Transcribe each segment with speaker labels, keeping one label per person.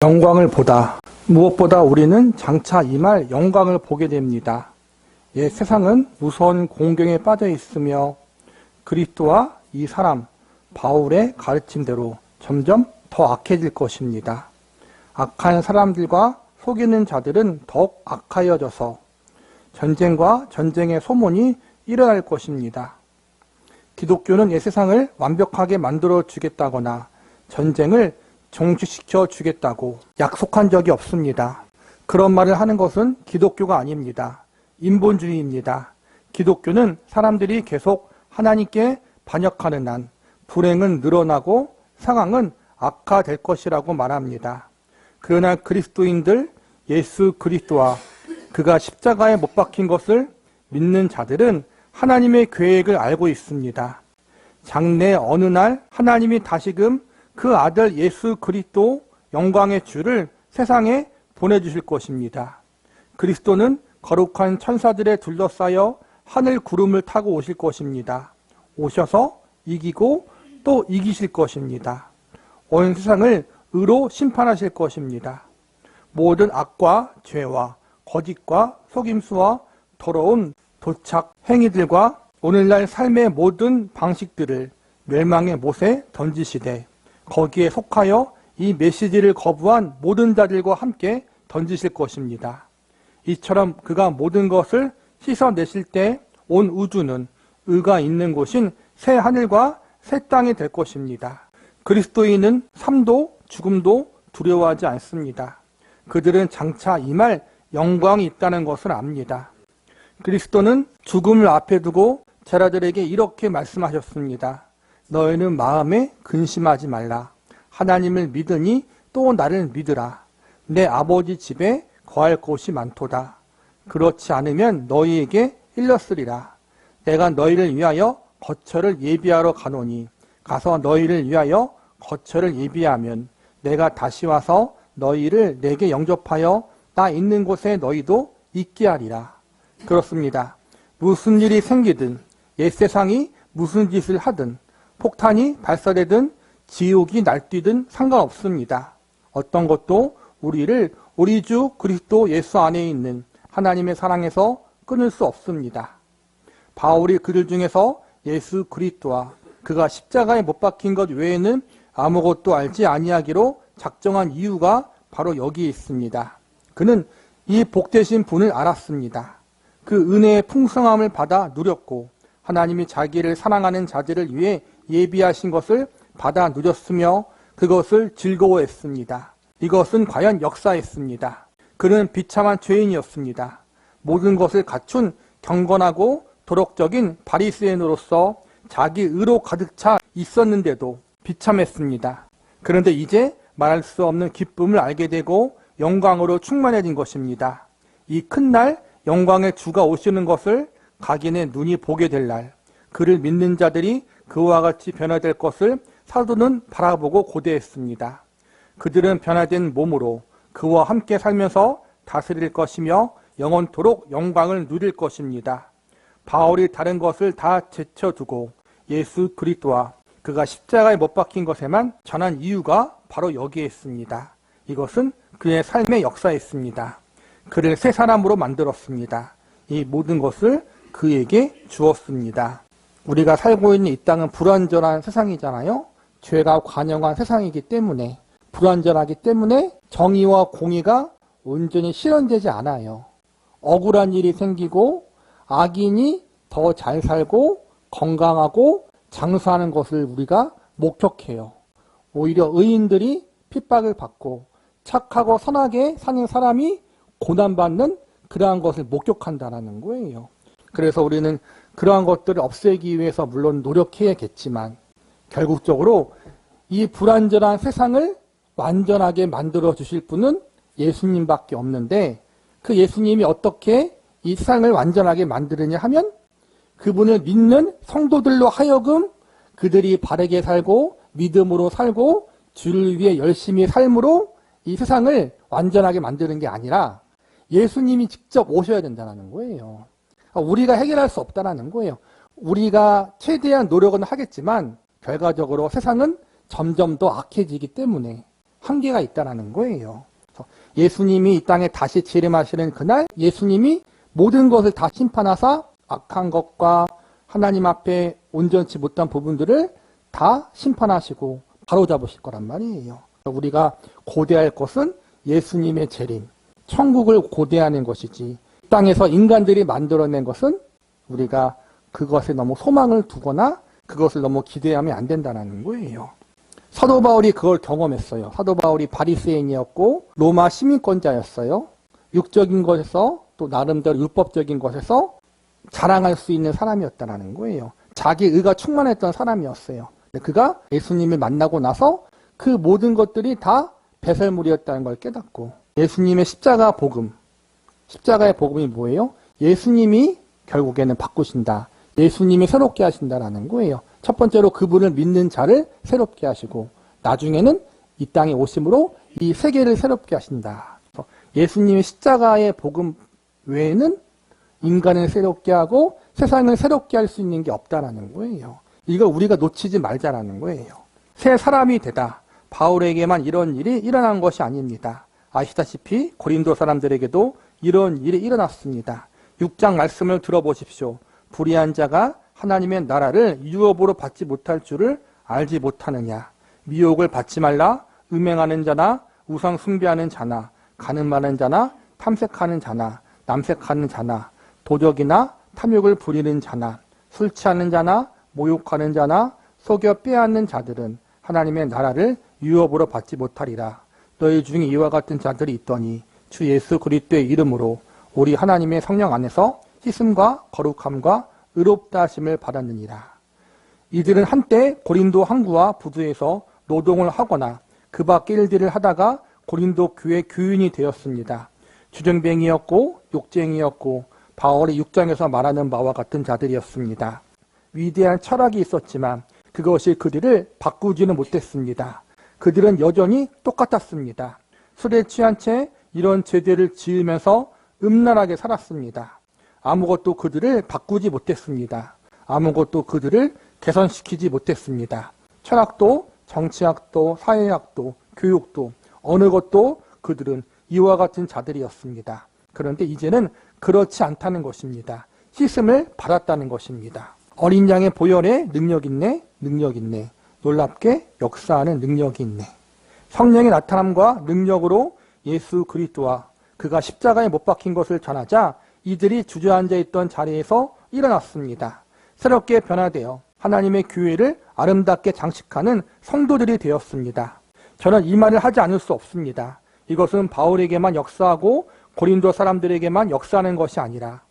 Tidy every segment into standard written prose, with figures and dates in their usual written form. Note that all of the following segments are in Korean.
Speaker 1: 영광을 보다. 무엇보다 우리는 장차 임할 영광을 보게 됩니다. 세상은 무서운 공경에 빠져 있으며 그리스도와 이 사람 바울의 가르침대로 점점 더 악해질 것입니다. 악한 사람들과 속이는 자들은 더욱 악하여져서 전쟁과 전쟁의 소문이 일어날 것입니다. 기독교는 세상을 완벽하게 만들어 주겠다거나 전쟁을 종식시켜 주겠다고 약속한 적이 없습니다. 그런 말을 하는 것은 기독교가 아닙니다. 인본주의입니다. 기독교는 사람들이 계속 하나님께 반역하는 한 불행은 늘어나고 상황은 악화될 것이라고 말합니다. 그러나 그리스도인들 예수 그리스도와 그가 십자가에 못 박힌 것을 믿는 자들은 하나님의 계획을 알고 있습니다. 장래 어느 날 하나님이 다시금 그 아들 예수 그리스도 영광의 주를 세상에 보내주실 것입니다. 그리스도는 거룩한 천사들에 둘러싸여 하늘 구름을 타고 오실 것입니다. 오셔서 이기고 또 이기실 것입니다. 온 세상을 의로 심판하실 것입니다. 모든 악과 죄와 거짓과 속임수와 더러운 도착 행위들과 오늘날 삶의 모든 방식들을 멸망의 못에 던지시되 거기에 속하여 이 메시지를 거부한 모든 자들과 함께 던지실 것입니다. 이처럼 그가 모든 것을 씻어내실 때 온 우주는 의가 있는 곳인 새 하늘과 새 땅이 될 것입니다. 그리스도인은 삶도 죽음도 두려워하지 않습니다. 그들은 장차 임할 영광이 있다는 것을 압니다. 그리스도는 죽음을 앞에 두고 제자들에게 이렇게 말씀하셨습니다. 너희는 마음에 근심하지 말라. 하나님을 믿으니 또 나를 믿으라. 내 아버지 집에 거할 곳이 많도다. 그렇지 않으면 너희에게 일렀으리라. 내가 너희를 위하여 거처를 예비하러 가노니 가서 너희를 위하여 거처를 예비하면 내가 다시 와서 너희를 내게 영접하여 나 있는 곳에 너희도 있게 하리라. 그렇습니다. 무슨 일이 생기든 옛세상이 무슨 짓을 하든 폭탄이 발사되든 지옥이 날뛰든 상관없습니다. 어떤 것도 우리를 우리 주 그리스도 예수 안에 있는 하나님의 사랑에서 끊을 수 없습니다. 바울이 그들 중에서 예수 그리스도와 그가 십자가에 못 박힌 것 외에는 아무것도 알지 아니하기로 작정한 이유가 바로 여기에 있습니다. 그는 이 복되신 분을 알았습니다. 그 은혜의 풍성함을 받아 누렸고 하나님이 자기를 사랑하는 자들을 위해 예비하신 것을 받아 누렸으며 그것을 즐거워했습니다. 이것은 과연 역사였습니다. 그는 비참한 죄인이었습니다. 모든 것을 갖춘 경건하고 도덕적인 바리새인으로서 자기 의로 가득 차 있었는데도 비참했습니다. 그런데 이제 말할 수 없는 기쁨을 알게 되고 영광으로 충만해진 것입니다. 이 큰 날 영광의 주가 오시는 것을 각인의 눈이 보게 될 날, 그를 믿는 자들이 그와 같이 변화될 것을 사도는 바라보고 고대했습니다. 그들은 변화된 몸으로 그와 함께 살면서 다스릴 것이며 영원토록 영광을 누릴 것입니다. 바울이 다른 것을 다 제쳐두고 예수 그리스도와 그가 십자가에 못 박힌 것에만 전한 이유가 바로 여기에 있습니다. 이것은 그의 삶의 역사였습니다. 그를 새 사람으로 만들었습니다. 이 모든 것을 그에게 주었습니다. 우리가 살고 있는 이 땅은 불완전한 세상이잖아요. 죄가 관영한 세상이기 때문에 불완전하기 때문에 정의와 공의가 온전히 실현되지 않아요. 억울한 일이 생기고 악인이 더 잘 살고 건강하고 장수하는 것을 우리가 목격해요. 오히려 의인들이 핍박을 받고 착하고 선하게 사는 사람이 고난받는 그러한 것을 목격한다는 거예요. 그래서 우리는 그러한 것들을 없애기 위해서 물론 노력해야겠지만 결국적으로 이 불완전한 세상을 완전하게 만들어 주실 분은 예수님밖에 없는데 그 예수님이 어떻게 이 세상을 완전하게 만드느냐 하면 그분을 믿는 성도들로 하여금 그들이 바르게 살고 믿음으로 살고 주를 위해 열심히 삶으로 이 세상을 완전하게 만드는 게 아니라 예수님이 직접 오셔야 된다는 거예요. 우리가 해결할 수 없다는 거예요. 우리가 최대한 노력은 하겠지만 결과적으로 세상은 점점 더 악해지기 때문에 한계가 있다는 거예요. 예수님이 이 땅에 다시 재림하시는 그날 예수님이 모든 것을 다 심판하사 악한 것과 하나님 앞에 온전치 못한 부분들을 다 심판하시고 바로잡으실 거란 말이에요. 우리가 고대할 것은 예수님의 재림, 천국을 고대하는 것이지 이 땅에서 인간들이 만들어낸 것은 우리가 그것에 너무 소망을 두거나 그것을 너무 기대하면 안 된다는 거예요. 사도 바울이 그걸 경험했어요. 사도 바울이 바리새인이었고 로마 시민권자였어요. 육적인 것에서 또 나름대로 율법적인 것에서 자랑할 수 있는 사람이었다는 거예요. 자기 의가 충만했던 사람이었어요. 그가 예수님을 만나고 나서 그 모든 것들이 다 배설물이었다는 걸 깨닫고 예수님의 십자가 복음, 십자가의 복음이 뭐예요? 예수님이 결국에는 바꾸신다. 예수님이 새롭게 하신다라는 거예요. 첫 번째로 그분을 믿는 자를 새롭게 하시고 나중에는 이 땅에 오심으로 이 세계를 새롭게 하신다. 예수님의 십자가의 복음 외에는 인간을 새롭게 하고 세상을 새롭게 할 수 있는 게 없다라는 거예요. 이거 우리가 놓치지 말자라는 거예요. 새 사람이 되다. 바울에게만 이런 일이 일어난 것이 아닙니다. 아시다시피 고린도 사람들에게도 이런 일이 일어났습니다. 6장 말씀을 들어보십시오. 불의한 자가 하나님의 나라를 유업으로 받지 못할 줄을 알지 못하느냐. 미혹을 받지 말라. 음행하는 자나 우상 숭배하는 자나 가늠하는 자나 탐색하는 자나 남색하는 자나 도적이나 탐욕을 부리는 자나 술 취하는 자나 모욕하는 자나 속여 빼앗는 자들은 하나님의 나라를 유업으로 받지 못하리라. 너희 중에 이와 같은 자들이 있더니 주 예수 그리스도의 이름으로 우리 하나님의 성령 안에서 씻음과 거룩함과 의롭다 하심을 받았느니라. 이들은 한때 고린도 항구와 부두에서 노동을 하거나 그 밖의 일들을 하다가 고린도 교회 교인이 되었습니다. 주정뱅이였고 욕쟁이였고 바울이 6장에서 말하는 바와 같은 자들이었습니다. 위대한 철학이 있었지만 그것이 그들을 바꾸지는 못했습니다. 그들은 여전히 똑같았습니다. 술에 취한 채 이런 죄들을 지으면서 음란하게 살았습니다. 아무것도 그들을 바꾸지 못했습니다. 아무것도 그들을 개선시키지 못했습니다. 철학도 정치학도 사회학도 교육도 어느 것도 그들은 이와 같은 자들이었습니다. 그런데 이제는 그렇지 않다는 것입니다. 씻음을 받았다는 것입니다. 어린 양의 보혈에 능력 있네, 능력 있네. 놀랍게 역사하는 능력이 있네. 성령의 나타남과 능력으로 예수 그리스도와 그가 십자가에 못 박힌 것을 전하자 이들이 주저앉아 있던 자리에서 일어났습니다. 새롭게 변화되어 하나님의 교회를 아름답게 장식하는 성도들이 되었습니다. 저는 이 말을 하지 않을 수 없습니다. 이것은 바울에게만 역사하고 고린도 사람들에게만 역사하는 것이 아니라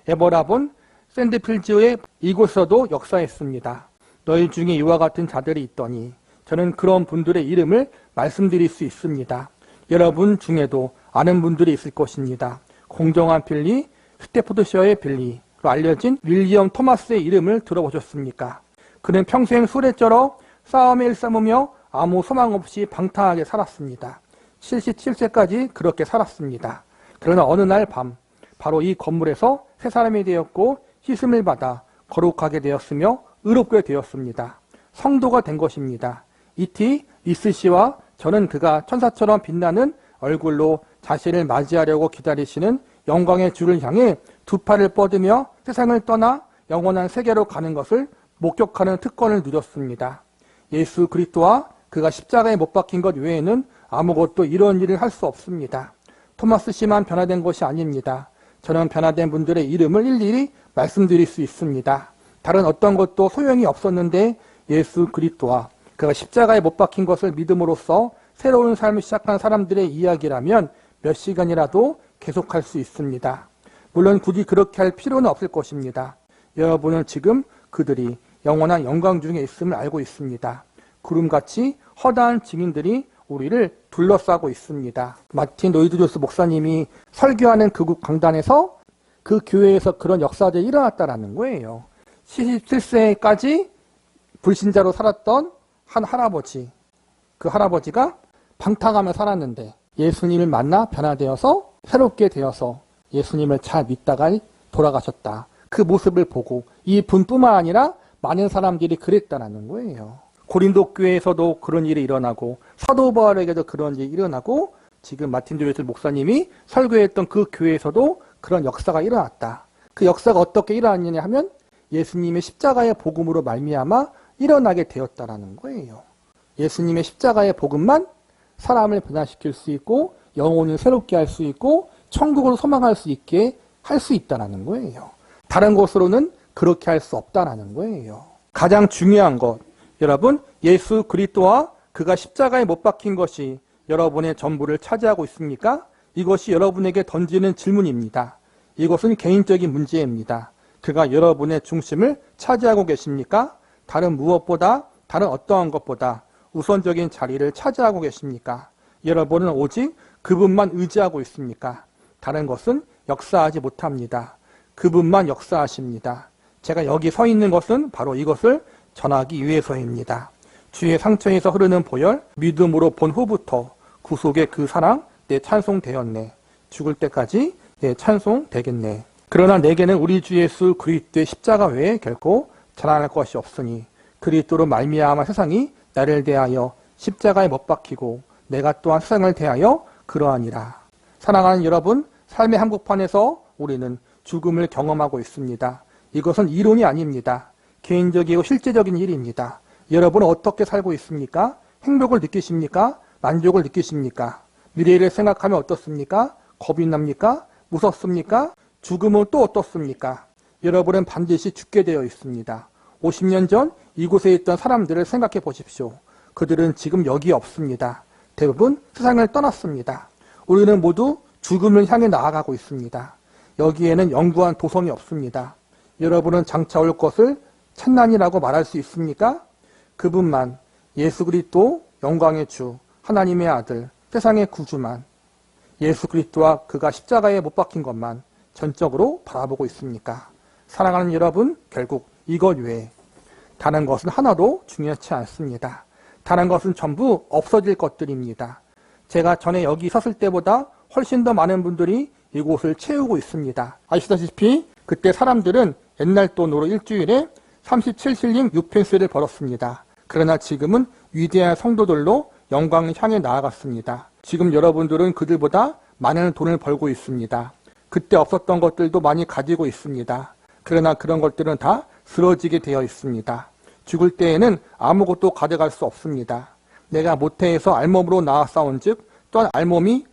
Speaker 1: 에버라본 샌드필즈의 이곳에서도 역사했습니다. 너희 중에 이와 같은 자들이 있더니 저는 그런 분들의 이름을 말씀드릴 수 있습니다. 여러분 중에도 아는 분들이 있을 것입니다. 공정한 빌리, 스테포드셔의 빌리로 알려진 윌리엄 토마스의 이름을 들어보셨습니까? 그는 평생 술에 쩔어 싸움에 일삼으며 아무 소망 없이 방탕하게 살았습니다. 77세까지 그렇게 살았습니다. 그러나 어느 날 밤 바로 이 건물에서 새 사람이 되었고 씻음을 받아 거룩하게 되었으며 의롭게 되었습니다. 성도가 된 것입니다. 이티 리스 씨와 저는 그가 천사처럼 빛나는 얼굴로 자신을 맞이하려고 기다리시는 영광의 주를 향해 두 팔을 뻗으며 세상을 떠나 영원한 세계로 가는 것을 목격하는 특권을 누렸습니다. 예수 그리스도와 그가 십자가에 못 박힌 것 외에는 아무것도 이런 일을 할 수 없습니다. 토마스 씨만 변화된 것이 아닙니다. 저는 변화된 분들의 이름을 일일이 말씀드릴 수 있습니다. 다른 어떤 것도 소용이 없었는데 예수 그리스도와 그가 십자가에 못 박힌 것을 믿음으로써 새로운 삶을 시작한 사람들의 이야기라면 몇 시간이라도 계속할 수 있습니다. 물론 굳이 그렇게 할 필요는 없을 것입니다. 여러분은 지금 그들이 영원한 영광 중에 있음을 알고 있습니다. 구름같이 허다한 증인들이 우리를 둘러싸고 있습니다. 마틴 로이드 조스 목사님이 설교하는 그 강단에서 그 교회에서 그런 역사들이 일어났다는 거예요. 77세까지 불신자로 살았던 한 할아버지, 그 할아버지가 방탕하며 살았는데 예수님을 만나 변화되어서 새롭게 되어서 예수님을 잘 믿다가 돌아가셨다. 그 모습을 보고 이 분뿐만 아니라 많은 사람들이 그랬다는 거예요. 고린도 교회에서도 그런 일이 일어나고 사도 바울에게도 그런 일이 일어나고 지금 마틴 조이스 목사님이 설교했던 그 교회에서도 그런 역사가 일어났다. 그 역사가 어떻게 일어났느냐 하면 예수님의 십자가의 복음으로 말미암아 일어나게 되었다라는 거예요. 예수님의 십자가의 복음만 사람을 변화시킬 수 있고 영혼을 새롭게 할 수 있고 천국으로 소망할 수 있게 할 수 있다라는 거예요. 다른 것으로는 그렇게 할 수 없다라는 거예요. 가장 중요한 것, 여러분, 예수 그리스도와 그가 십자가에 못 박힌 것이 여러분의 전부를 차지하고 있습니까? 이것이 여러분에게 던지는 질문입니다. 이것은 개인적인 문제입니다. 그가 여러분의 중심을 차지하고 계십니까? 다른 무엇보다, 다른 어떠한 것보다 우선적인 자리를 차지하고 계십니까? 여러분은 오직 그분만 의지하고 있습니까? 다른 것은 역사하지 못합니다. 그분만 역사하십니다. 제가 여기 서 있는 것은 바로 이것을 전하기 위해서입니다. 주의 상처에서 흐르는 보혈, 믿음으로 본 후부터 구속의 그 사랑, 내 찬송되었네. 죽을 때까지 내 찬송되겠네. 그러나 내게는 우리 주 예수 그리스도의 십자가 외에 결코 자랑할 것이 없으니 그리스도로 말미암아 세상이 나를 대하여 십자가에 못 박히고 내가 또한 세상을 대하여 그러하니라. 사랑하는 여러분, 삶의 한복판에서 우리는 죽음을 경험하고 있습니다. 이것은 이론이 아닙니다. 개인적이고 실제적인 일입니다. 여러분은 어떻게 살고 있습니까? 행복을 느끼십니까? 만족을 느끼십니까? 미래를 생각하면 어떻습니까? 겁이 납니까? 무섭습니까? 죽음은 또 어떻습니까? 여러분은 반드시 죽게 되어 있습니다. 50년 전 이곳에 있던 사람들을 생각해 보십시오. 그들은 지금 여기 없습니다. 대부분 세상을 떠났습니다. 우리는 모두 죽음을 향해 나아가고 있습니다. 여기에는 영구한 도성이 없습니다. 여러분은 장차 올 것을 천난이라고 말할 수 있습니까? 그분만, 예수 그리스도 영광의 주, 하나님의 아들, 세상의 구주만, 예수 그리스도와 그가 십자가에 못 박힌 것만 전적으로 바라보고 있습니까? 사랑하는 여러분, 결국 이것 외에 다른 것은 하나도 중요치 않습니다. 다른 것은 전부 없어질 것들입니다. 제가 전에 여기 섰을 때보다 훨씬 더 많은 분들이 이곳을 채우고 있습니다. 아시다시피 그때 사람들은 옛날 돈으로 일주일에 37실링 6펜스를 벌었습니다. 그러나 지금은 위대한 성도들로 영광을 향해 나아갔습니다. 지금 여러분들은 그들보다 많은 돈을 벌고 있습니다. 그때 없었던 것들도 많이 가지고 있습니다. 그러나 그런 것들은 다 쓰러지게 되어 있습니다. 죽을 때에는 아무것도 가져갈 수 없습니다. 내가 모태에서 알몸으로 나아싸운 즉 또한 알몸이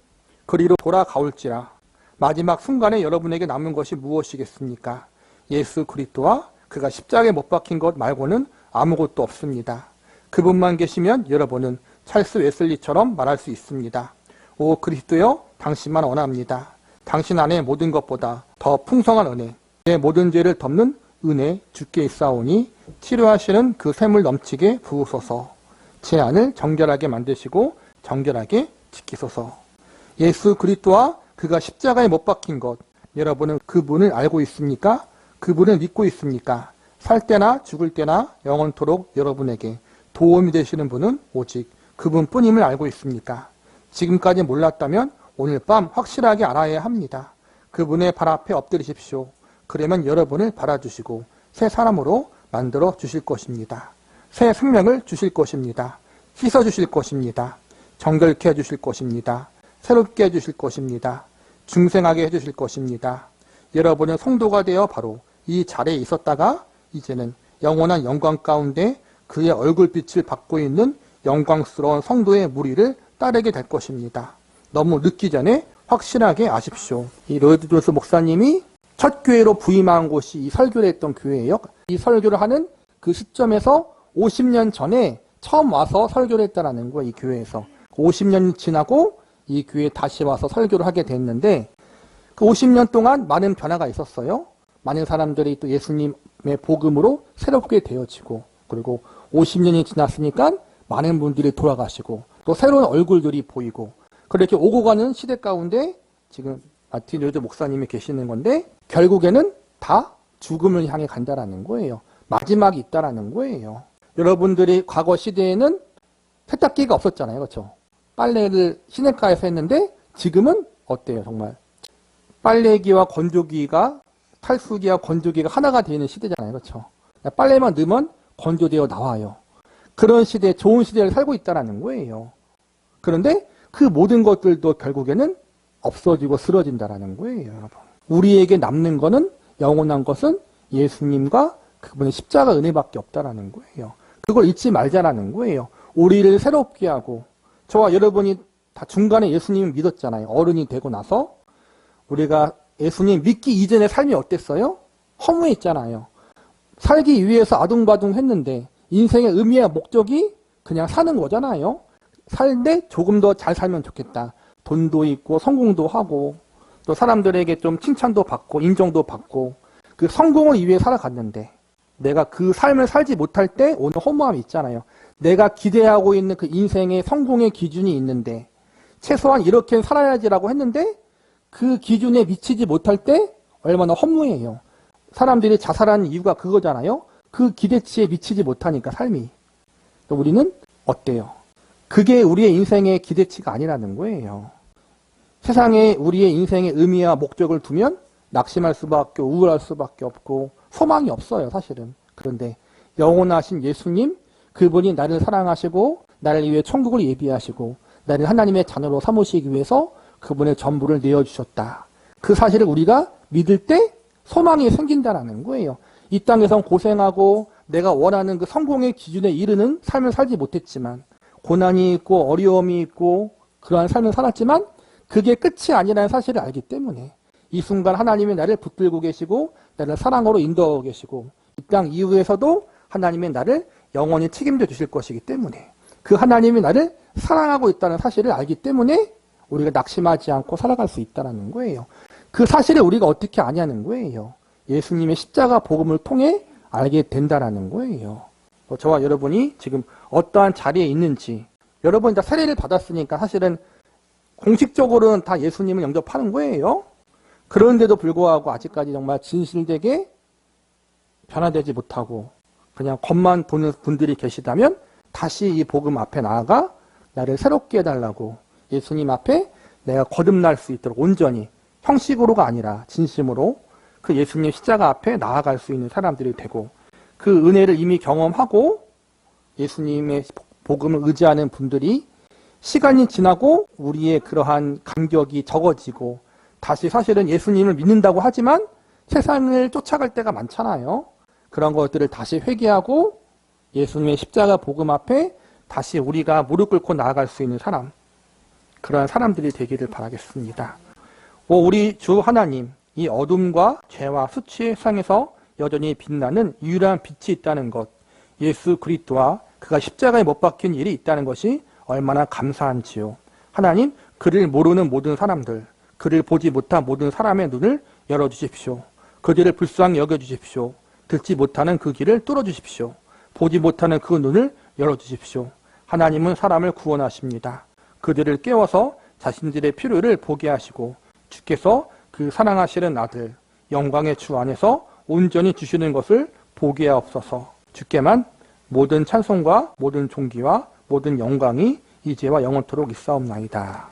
Speaker 1: 그리로 돌아가올지라. 마지막 순간에 여러분에게 남은 것이 무엇이겠습니까? 예수 그리스도와 그가 십자가에 못 박힌 것 말고는 아무것도 없습니다. 그분만 계시면 여러분은 찰스 웨슬리처럼 말할 수 있습니다. 오 그리스도여, 당신만 원합니다. 당신 안에 모든 것보다 더 풍성한 은혜, 내 모든 죄를 덮는 은혜 주께 있사오니 치료하시는 그 샘을 넘치게 부으소서. 제 안을 정결하게 만드시고 정결하게 지키소서. 예수 그리스도와 그가 십자가에 못 박힌 것, 여러분은 그분을 알고 있습니까? 그분을 믿고 있습니까? 살 때나 죽을 때나 영원토록 여러분에게 도움이 되시는 분은 오직 그분뿐임을 알고 있습니까? 지금까지 몰랐다면 오늘 밤 확실하게 알아야 합니다. 그분의 발 앞에 엎드리십시오. 그러면 여러분을 바라주시고 새 사람으로 만들어 주실 것입니다. 새 생명을 주실 것입니다. 씻어 주실 것입니다. 정결케 해주실 것입니다. 새롭게 해주실 것입니다. 중생하게 해주실 것입니다. 여러분은 성도가 되어 바로 이 자리에 있었다가 이제는 영원한 영광 가운데 그의 얼굴빛을 받고 있는 영광스러운 성도의 무리를 따르게 될 것입니다. 너무 늦기 전에 확실하게 아십시오. 이 로이드 존스 목사님이 첫 교회로 부임한 곳이 이 설교를 했던 교회예요. 이 설교를 하는 그 시점에서 50년 전에 처음 와서 설교를 했다는 거예요. 이 교회에서. 50년이 지나고 이 교회에 다시 와서 설교를 하게 됐는데 그 50년 동안 많은 변화가 있었어요. 많은 사람들이 또 예수님의 복음으로 새롭게 되어지고 그리고 50년이 지났으니까 많은 분들이 돌아가시고 또 새로운 얼굴들이 보이고 그렇게 오고 가는 시대 가운데 지금 마틴 루이드 목사님이 계시는 건데 결국에는 다 죽음을 향해 간다라는 거예요. 마지막이 있다라는 거예요. 여러분들이 과거 시대에는 세탁기가 없었잖아요. 그렇죠? 빨래를 시냇가에서 했는데 지금은 어때요? 정말 빨래기와 건조기가 탈수기와 건조기가 하나가 되는 시대잖아요. 그렇죠? 빨래만 넣으면 건조되어 나와요. 그런 시대, 좋은 시대를 살고 있다는 거예요. 그런데 그 모든 것들도 결국에는 없어지고 쓰러진다는 거예요, 여러분. 우리에게 남는 거는, 영원한 것은 예수님과 그분의 십자가 은혜밖에 없다라는 거예요. 그걸 잊지 말자라는 거예요. 우리를 새롭게 하고, 저와 여러분이 다 중간에 예수님을 믿었잖아요. 어른이 되고 나서 우리가 예수님 믿기 이전의 삶이 어땠어요? 허무했잖아요. 살기 위해서 아둥바둥 했는데 인생의 의미와 목적이 그냥 사는 거잖아요. 살때 조금 더 잘 살면 좋겠다. 돈도 있고 성공도 하고 또 사람들에게 좀 칭찬도 받고 인정도 받고 그 성공을 위해 살아갔는데 내가 그 삶을 살지 못할 때 오는 허무함이 있잖아요. 내가 기대하고 있는 그 인생의 성공의 기준이 있는데 최소한 이렇게는 살아야지라고 했는데 그 기준에 미치지 못할 때 얼마나 허무해요. 사람들이 자살하는 이유가 그거잖아요. 그 기대치에 미치지 못하니까 삶이. 우리는 어때요? 그게 우리의 인생의 기대치가 아니라는 거예요. 세상에 우리의 인생의 의미와 목적을 두면 낙심할 수밖에 우울할 수밖에 없고 소망이 없어요, 사실은. 그런데 영원하신 예수님, 그분이 나를 사랑하시고 나를 위해 천국을 예비하시고 나를 하나님의 자녀로 삼으시기 위해서 그분의 전부를 내어주셨다. 그 사실을 우리가 믿을 때 소망이 생긴다는 거예요. 이 땅에선 고생하고 내가 원하는 그 성공의 기준에 이르는 삶을 살지 못했지만 고난이 있고 어려움이 있고 그러한 삶을 살았지만 그게 끝이 아니라는 사실을 알기 때문에 이 순간 하나님이 나를 붙들고 계시고 나를 사랑으로 인도하고 계시고 이 땅 이후에서도 하나님이 나를 영원히 책임져 주실 것이기 때문에 그 하나님이 나를 사랑하고 있다는 사실을 알기 때문에 우리가 낙심하지 않고 살아갈 수 있다는 거예요. 그 사실을 우리가 어떻게 아냐는 거예요. 예수님의 십자가 복음을 통해 알게 된다는 거예요. 저와 여러분이 지금 어떠한 자리에 있는지 여러분 다 세례를 받았으니까 사실은 공식적으로는 다 예수님을 영접하는 거예요. 그런데도 불구하고 아직까지 정말 진실되게 변화되지 못하고 그냥 겉만 보는 분들이 계시다면 다시 이 복음 앞에 나아가 나를 새롭게 해달라고 예수님 앞에 내가 거듭날 수 있도록 온전히 형식으로가 아니라 진심으로 그 예수님 십자가 앞에 나아갈 수 있는 사람들이 되고 그 은혜를 이미 경험하고 예수님의 복음을 의지하는 분들이 시간이 지나고 우리의 그러한 간격이 적어지고 다시 사실은 예수님을 믿는다고 하지만 세상을 쫓아갈 때가 많잖아요. 그런 것들을 다시 회개하고 예수님의 십자가 복음 앞에 다시 우리가 무릎 꿇고 나아갈 수 있는 사람, 그러한 사람들이 되기를 바라겠습니다. 우리 주 하나님, 이 어둠과 죄와 수치의 세상에서 여전히 빛나는 유일한 빛이 있다는 것, 예수 그리스도와 그가 십자가에 못 박힌 일이 있다는 것이 얼마나 감사한지요. 하나님, 그를 모르는 모든 사람들, 그를 보지 못한 모든 사람의 눈을 열어주십시오. 그들을 불쌍히 여겨주십시오. 듣지 못하는 그 길을 뚫어주십시오. 보지 못하는 그 눈을 열어주십시오. 하나님은 사람을 구원하십니다. 그들을 깨워서 자신들의 필요를 보게 하시고 주께서 그 사랑하시는 아들 영광의 주 안에서 온전히 주시는 것을 보게 하옵소서. 주께만 모든 찬송과 모든 존귀와 모든 영광이 이제와 영원토록 있사옵나이다.